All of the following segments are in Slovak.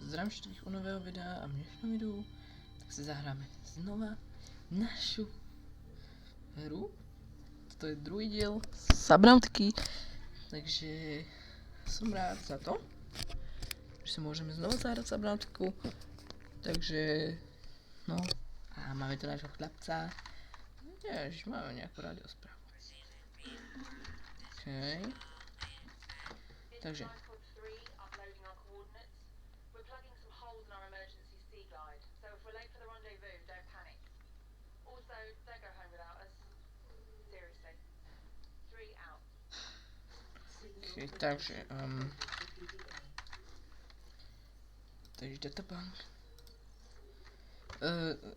zdravím všetkých u nového videa a v dnešnom videu tak si zahráme znova našu hru. Toto je druhý diel Subnautica, takže som rád za to, že si môžeme znova zahrať Subnautiku. Takže no a máme tu nášho chlapca. Ježiš, máme nejakú radiosprávu. OK. Takže takže databank,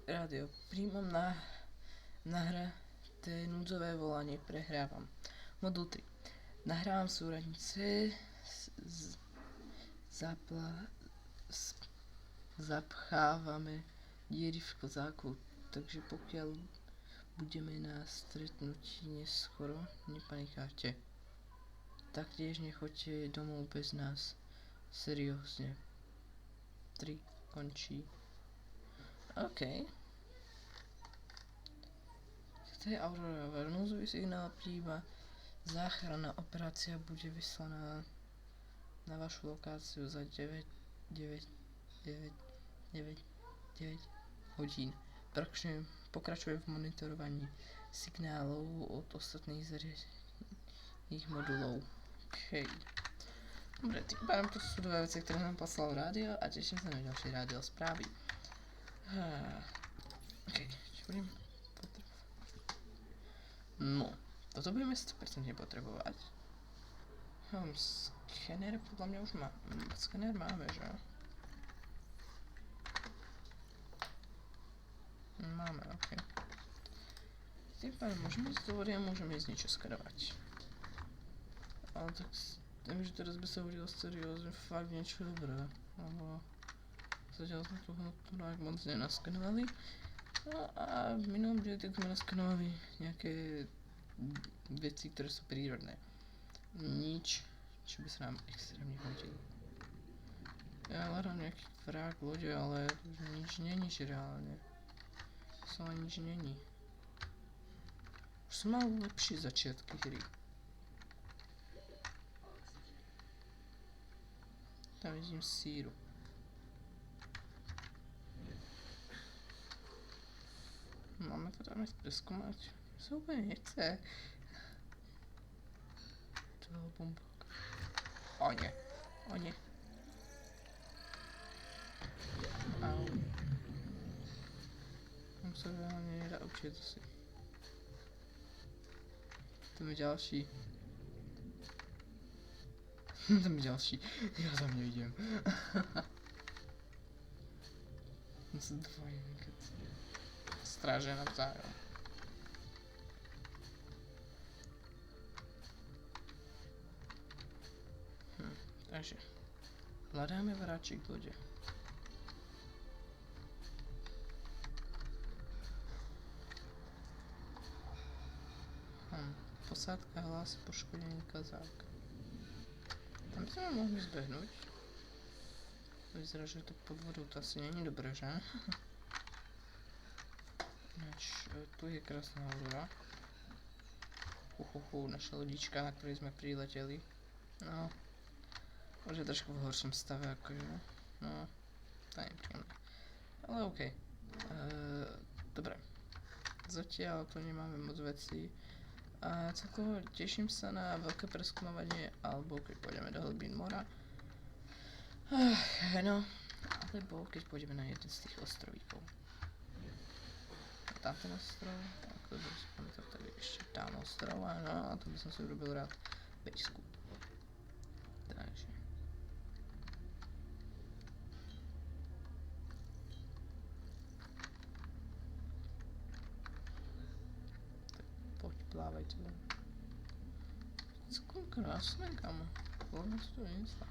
rádio, príjmam nahraté núdzové volanie, prehrávam. Modul 3. Nahrávam súradnice, zapchávame diery v kozáku, takže pokiaľ budeme na stretnutí neskoro, nepanikáte. Taktiež nechoďte domov bez nás. Seriózne. 3. Končí. OK. To je Aurora. Núzový signál príjma. Záchranná operácia bude vyslaná na vašu lokáciu za 9 hodín. Pokračujem v monitorovaní signálov od ostatných zariadených modulov. OK. Dobre, tým pádom to sú dve veci, ktoré nám poslal rádio a teším sa na ďalšie rádio správy. OK, čo budem potrebovať? No, toto budeme 100% potrebovať. Skener podľa mňa už má. Skener máme, že? Máme, OK. Tým pádom môžeme ísť do vody a môžeme ísť niečo skerovať. Ale tak viem, že teraz by sa hodilo seriózne fakt niečo dobré. Lebo zatiaľ sme tú hmotu tak moc nenaskenovali. No a v minulom dieli tak sme naskenovali nejaké veci, ktoré sú prírodné. Nič, čo by sa nám extrémne hodilo. Ja hľadám nejaký vrak v lode, ale nič není reálne. Celé nič není. Už som mal lepšie začiatky hry. Tam vidím síru. Máme to tam ísť preskúmať. Sa úplne nechce. To je bombok. O nie. O nie. Au. Tam sa reálne nedá učiť asi. Tam je ďalší. Tam je ďalší. Ja tam nevidím. On sa dvojím, keď strážia navzájom. Takže hľadáme vráčik v lode. Posádka hlási poškodený kazák. Tam by sme mohli zbehnúť. Vyzerá, že to pod vodou to asi není dobré, že? Tu je krásna Aurora. Naša lodička, na ktorej sme prileteli. No, už je trošku v horšom stave, akože. No, to je nepríjemné. Ale OK. Dobre. Zatiaľ tu nemáme moc vecí. A celkovo teším sa na veľké preskúmovanie, alebo keď pôjdeme do hlbín mora. No, alebo keď pôjdeme na jeden z tých ostrovíkov. Tam ten ostrov, ako by si pamätal, tak je ešte tam ostrov, no a to by som si urobil rád bejsku. Takže. Poď, plávajte len. Celkom krásne, kamo. Vôbec to nemyslám.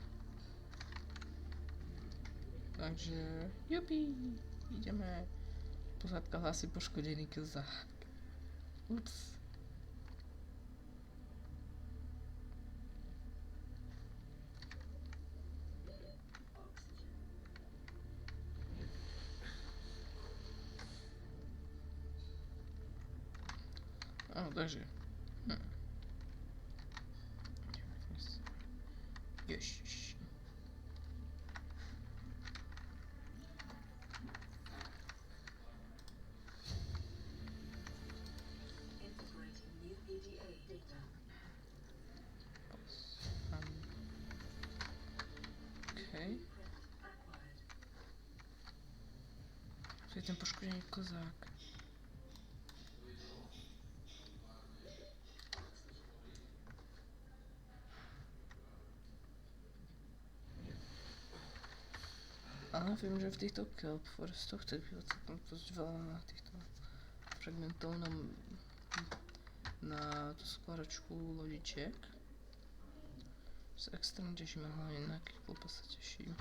Takže, jupi, ideme. Posádka hlási poškodený kazák. Ups. No takže. Ježiš. Okej. To je ten poškodený kozák. Ale viem, že v týchto kelp forestoch tak bylo celkom dosť veľa týchto fragmentov na tú skladačku lodičiek. Sa extrémne teším, a hlavne na Kickflipa sa teším.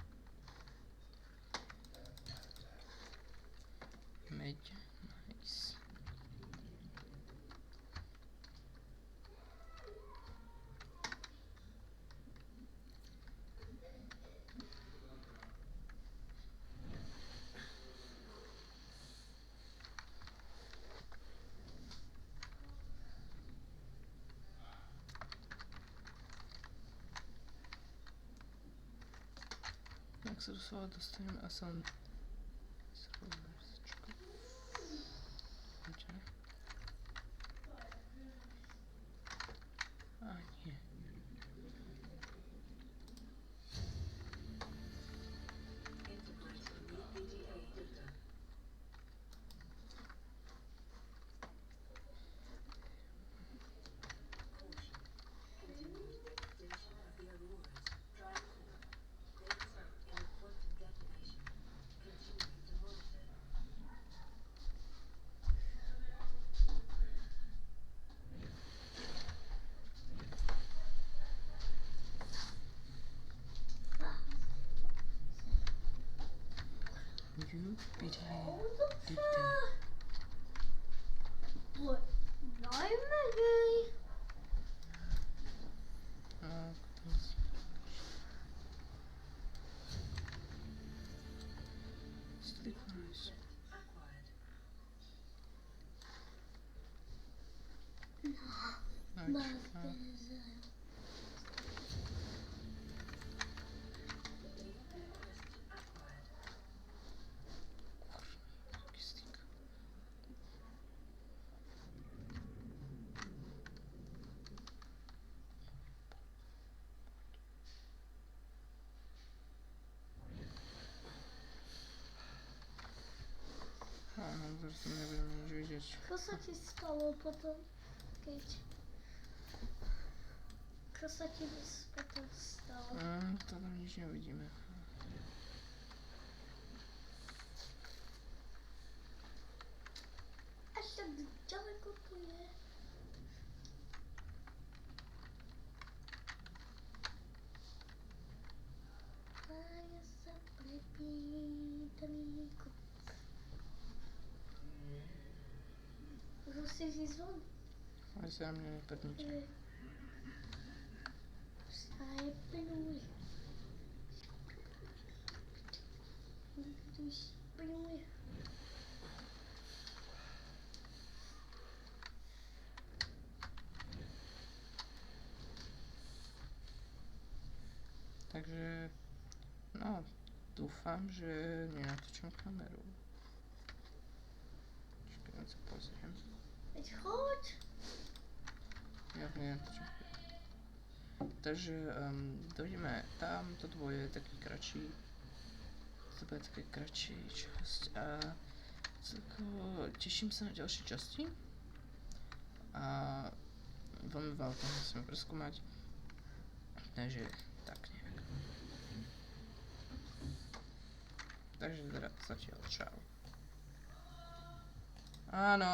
Meď, nice. Jak sa doslova dostaneme a som... A nie. What? Maggie. Sleep nice. Zaraz to nebudeme nič vidieť. Čo sa ti stalo potom, keď... Čo sa ti potom stalo? To tam nič neuvidíme. Až tak ďaleko to je. A ja sa prepýtam niekoho. Musíš ísť von. Ale sa na mňa nepadnite. Spinuje. Spinuje. Takže, no, dúfam, že nenatočím kameru. Čakaj, len sa pozriem. Veď choď. Ja nenatočím. Takže dojdeme tam, toto bude taký kratší, to bude také kratší časť a celkovo teším sa na ďalšie časti a veľmi veľa toho musíme preskúmať, takže tak nejak. Takže teda zatiaľ čau. Áno.